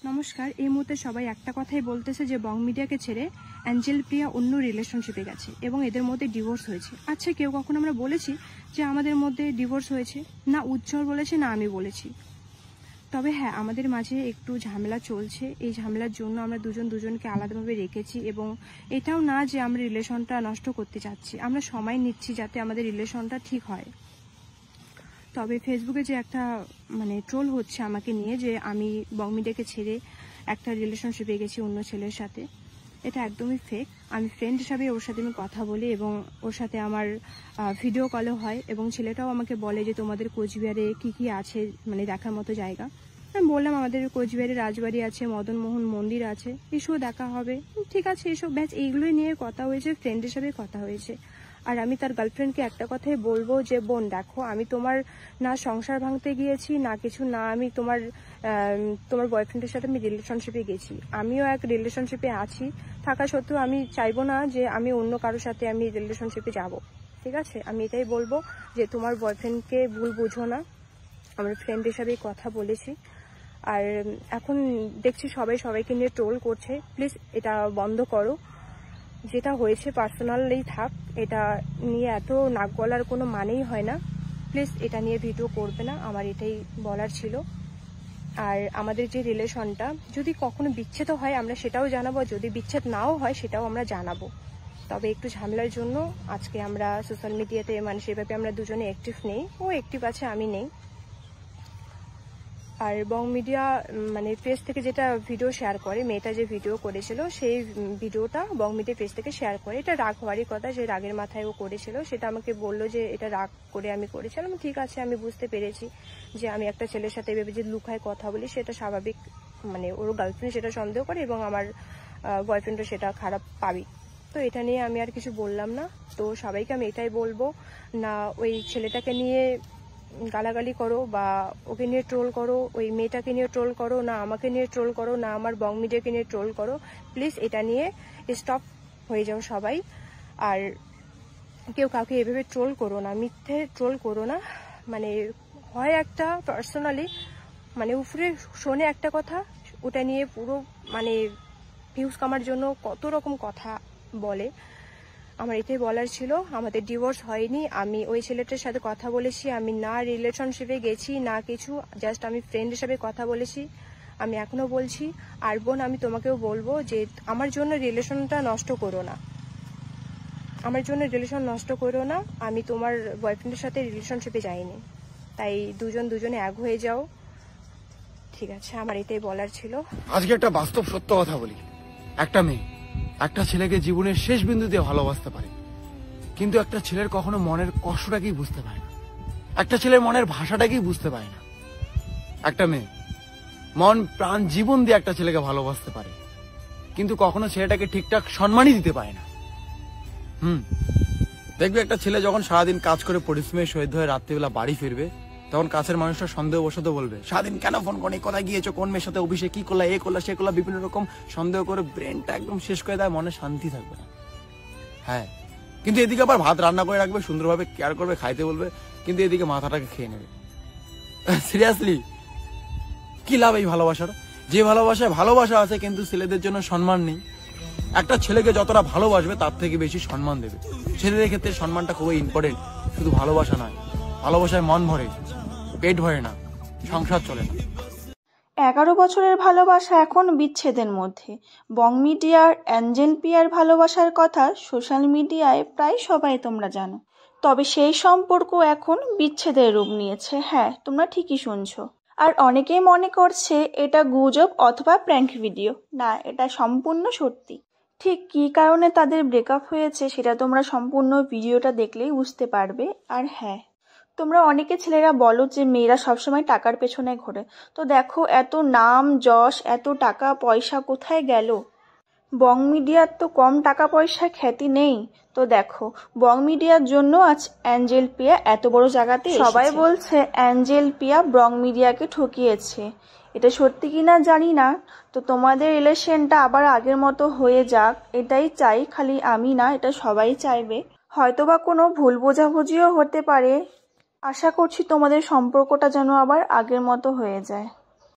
নমস্কার। এই মুহূর্তে সবাই একটা কথাই বলতেছে যে বং মিডিয়াকে ছেড়ে অ্যাঞ্জেল প্রিয়া অন্য রিলেশনশিপে গেছে এবং এদের মধ্যে ডিভোর্স হয়েছে। আচ্ছা, কেউ কখনো আমরা বলেছি যে আমাদের মধ্যে ডিভোর্স হয়েছে? না উজ্জ্বল বলেছে, না আমি বলেছি। তবে হ্যাঁ, আমাদের মাঝে একটু ঝামেলা চলছে। এই ঝামেলার জন্য আমরা দুজনকে আলাদাভাবে রেখেছি এবং এটাও না যে আমরা রিলেশনটা নষ্ট করতে চাচ্ছি, আমরা সময় নিচ্ছি যাতে আমাদের রিলেশনটা ঠিক হয়। তবে ফেসবুকে যে একটা ট্রোল হচ্ছে আমাকে নিয়ে যে আমি বং মিডিয়াকে ছেড়ে একটা রিলেশনশিপে গেছি অন্য ছেলের সাথে, এটা একদমই ফেক। আমি ফ্রেন্ড হিসাবে ওর সাথে আমি কথা বলি এবং ওর সাথে আমার ভিডিও কলও হয় এবং ছেলেটাও আমাকে বলে যে তোমাদের কোচবিহারে কি কি আছে দেখার মতো জায়গা। আমি বললাম আমাদের কোচবিহারে রাজবাড়ি আছে, মদনমোহন মন্দির আছে, এসব দেখা হবে। ঠিক আছে, এসব ব্যাচ এইগুলোই নিয়ে কথা হয়েছে, ফ্রেন্ড হিসাবে কথা হয়েছে। আর আমি তার গার্লফ্রেন্ডকে একটা কথাই বলবো যে বোন দেখো, আমি তোমার না সংসার ভাঙতে গিয়েছি না কিছু, না আমি তোমার বয়ফ্রেন্ডের সাথে আমি রিলেশনশিপে গেছি। আমিও এক রিলেশনশিপে আছি, থাকা সত্ত্বেও আমি চাইবো না যে আমি অন্য কারোর সাথে আমি রিলেশনশিপে যাব। ঠিক আছে, আমি এটাই বলবো যে তোমার বয়ফ্রেন্ডকে ভুল বুঝো না, আমার ফ্রেন্ড হিসাবেই কথা বলেছি। আর এখন দেখছি সবাইকে নিয়ে ট্রোল করছে, প্লিজ এটা বন্ধ করো। যেটা হয়েছে পার্সোনালি থাক, এটা নিয়ে এত নাক গলার কোনো মানেই হয় না। প্লিজ এটা নিয়ে ভিডিও করবে না, আমার এটাই বলার ছিল। আর আমাদের যে রিলেশনটা যদি কখনো বিচ্ছেদ হয় আমরা সেটাও জানাবো, যদি বিচ্ছেদ নাও হয় সেটাও আমরা জানাবো। তবে একটু ঝামেলার জন্য আজকে আমরা সোশ্যাল মিডিয়াতে সেভাবে আমরা দুজনে অ্যাক্টিভ নেই, ও অ্যাক্টিভ আছে, আমি নেই। আর বং মিডিয়া পেজ থেকে যেটা ভিডিও শেয়ার করে, মেয়েটা যে ভিডিও করেছিল সেই ভিডিওটা বং মিডিয়া পেজ থেকে শেয়ার করে। এটা রাগ হওয়ারই কথা, যে রাগের মাথায় ও করেছিল। সেটা আমাকে বললো যে এটা রাগ করে আমি করেছিলাম। ঠিক আছে, আমি বুঝতে পেরেছি যে আমি একটা ছেলের সাথে ভেবে যে লুকায় কথা বলি সেটা স্বাভাবিক। ওর গার্লফ্রেন্ড সেটা সন্দেহ করে এবং আমার বয়ফ্রেন্ডও সেটা খারাপ পাবি। তো এটা নিয়ে আমি আর কিছু বললাম না। তো সবাইকে আমি এটাই বলবো, না ওই ছেলেটাকে নিয়ে গালাগালি করো বা ওকে নিয়ে ট্রোল করো, ওই মেয়েটাকে নিয়ে ট্রোল করো, না আমাকে নিয়ে ট্রোল করো, না আমার বং মিডিয়াকে নিয়ে ট্রোল করো। প্লিজ এটা নিয়ে স্টপ হয়ে যাও সবাই। আর কেউ কাউকে এভাবে ট্রোল করো না, মিথ্যে ট্রোল করো না। হয় একটা পার্সোনালি উপরে শোনে একটা কথা, ওটা নিয়ে পুরো ভিউজ কামার জন্য কত রকম কথা বলে। আমার এটাই বলার ছিল, আমাদের ডিভোর্স হয়নি, আমি ওই ছেলেটার সাথে কথা বলেছি, আমি না রিলেশনশিপে গেছি না কিছু, জাস্ট আমি ফ্রেন্ড হিসাবে কথা বলেছি। আমি এখনো বলছি। আর বোন, আমি তোমাকেও বলবো যে আমার জন্য রিলেশনটা নষ্ট করো না, আমার জন্য রিলেশন নষ্ট করো না। আমি তোমার বয়ফ্রেন্ডের সাথে রিলেশনশিপে যাইনি, তাই দুজনে এক হয়ে যাও। ঠিক আছে, আমার এটাই বলার ছিল। আজকে একটা বাস্তব সত্য কথা বলি, একটা মেয়ে একটা ছেলেকে জীবনের শেষ বিন্দু দিয়ে ভালোবাসতে পারে, কিন্তু একটা ছেলের কখনো মনের কষ্টটাকেই বুঝতে পারে না, একটা ছেলের মনের ভাষাটাকেই বুঝতে পারে না। একটা মেয়ে মন প্রাণ জীবন দিয়ে একটা ছেলেকে ভালোবাসতে পারে, কিন্তু কখনো ছেলেটাকে ঠিকঠাক সম্মানই দিতে পারে না। দেখবে একটা ছেলে যখন সারাদিন কাজ করে পরিশ্রমে শহীদ হয়ে রাত্রিবেলা বাড়ি ফিরবে, তখন কাছের মানুষটা সন্দেহবশত বলবে, সারাদিন কেন ফোন করনি, কোথায় গিয়েছো, কোন মেয়ের সাথে অফিসে কি করলা, এ করলা সে করলা, বিভিন্ন রকম সন্দেহ করে ব্রেনটা একদম শেষ করে দেয়, মনে শান্তি থাকবে না। হ্যাঁ, কিন্তু এদিকে আবার ভাত রান্না করে রাখবে, সুন্দরভাবে কেয়ার করবে, খাইতে বলবে, কিন্তু এদিকে মাথাটাকে খেয়ে নেবে। সিরিয়াসলি কি লাভ এই ভালোবাসার? যে ভালোবাসা আছে কিন্তু ছেলেদের জন্য সম্মান নেই। একটা ছেলেকে যতটা ভালোবাসবে তার থেকে বেশি সম্মান দেবে। ছেলেদের ক্ষেত্রে সম্মানটা খুবই ইম্পর্টেন্ট, শুধু ভালোবাসা নয়, ভালোবাসায় মন ভরে, পেট ভরে না, সংসার চলে না। 11 বছরের ভালোবাসা এখন বিচ্ছেদের মধ্যে। বং মিডিয়ার অ্যাঞ্জেল প্রিয়ার ভালোবাসার কথা সোশ্যাল মিডিয়ায় প্রায় সবাই তোমরা জানো। তবে সেই সম্পর্ক এখন বিচ্ছেদের রূপ নিয়েছে। হ্যাঁ, তোমরা ঠিকই শুনছো। আর অনেকেই মনে করছে এটা গুজব অথবা প্র্যাঙ্ক ভিডিও। না, এটা সম্পূর্ণ সত্যি। ঠিক কী কারণে তাদের ব্রেকআপ হয়েছে সেটা তোমরা সম্পূর্ণ ভিডিওটা দেখলেই বুঝতে পারবে। আর হ্যাঁ, তোমরা অনেকে ছেলেরা বলো যে মেয়েরা সবসময় টাকার পেছনে ঘোরে। তো দেখো, এত নাম যশ, এত টাকা পয়সা কোথায় গেল? বং মিডিয়ার তো কম টাকা পয়সা খ্যাতি নেই। তো দেখো, বং মিডিয়ার জন্য আজ অ্যাঞ্জেল প্রিয়া এত বড় জায়গাতে সবাই বলছে অ্যাঞ্জেল প্রিয়া বং মিডিয়াকে ঠকিয়েছে। এটা সত্যি কিনা জানি না। তো তোমাদের রিলেশনটা আবার আগের মতো হয়ে যাক, এটাই চাই। খালি আমি না, এটা সবাই চাইবে। হয়তোবা কোনো ভুল বোঝাবুঝিও হতে পারে। আশা করছি তোমাদের সম্পর্কটা যেন আবার আগের মতো হয়ে যায়।